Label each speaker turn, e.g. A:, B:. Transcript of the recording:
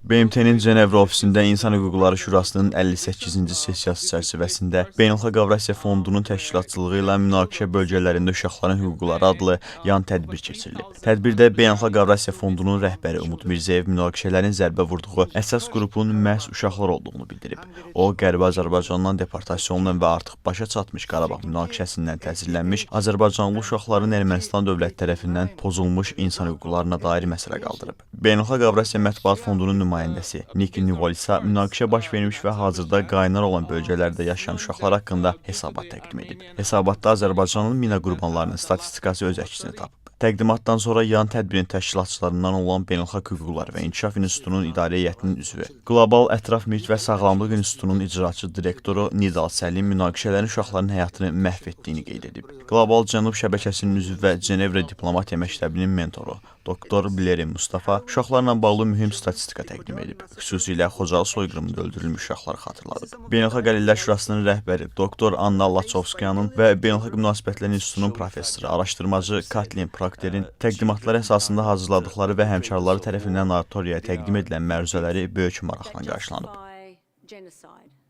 A: BMT-nin Cenevre ofisində İnsan Hüquqları Şurasının 58-ci sessiyası çərçivəsində Beynəlxalq Avrasiya Fondunun təşkilatçılığı ilə münaqişə bölgələrində uşaqların hüquqları adlı yan tədbir keçirilib. Tədbirdə Beynəlxalq Avrasiya Fondunun rəhbəri Umud Mirzəyev münaqişələrin zərbə vurduğu əsas qrupun məhz uşaqlar olduğunu bildirib. O, Qərbi Azərbaycandan deportasiya və artıq başa çatmış Qarabağ münaqişəsindən təsirlənmiş Azərbaycanlı uşaqların Ermənistan dövləti tərəfindən pozulmuş insan hüquqlarına dair məsələ qaldırıb. Beynəlxalq Avrasiya Mətbuat Fondunun nümayəndəsi Nik Nivolisa münaqişə baş vermiş və hazırda qaynar olan bölgələrdə yaşayan uşaqlar haqqında hesabat təqdim edib. Hesabatda Azərbaycanın mina qurbanlarının statistikası öz əksini tapıb. Təqdimatdan sonra yan tədbirin təşkilatçılarından olan Beynəlxalq Hüquqlar və İnkişaf İnstitutunun İdarə Heyətinin üzvü, Qlobal Ətraf Mühit və Sağlamlıq İnstitutunun icraçı direktoru Nidal Səlim münaqişələrin uşaqların həyatını məhv etdiyini qeyd edib. Qlobal Cənub şəbəkəsinin üzvü və Cenevre Diplomatiya Məktəbinin mentoru Doktor Bileri Mustafa uşaqlarla bağlı mühüm statistika təqdim edib. Xüsusilə Xocalı soyqırımında öldürülmüş uşaqları xatırladıb. Beynəlxalq Əlillər Şurasının rəhbəri Doktor Anna Laçovskayanın və Beynəlxalq Münasibətlər İnstitutunun professoru, araşdırmacı Katlin Prakterin təqdimatlar əsasında hazırladıkları və həmkarları tərəfindən auditoriyaya təqdim edilən məruzələri böyük maraqla qarşılanıb.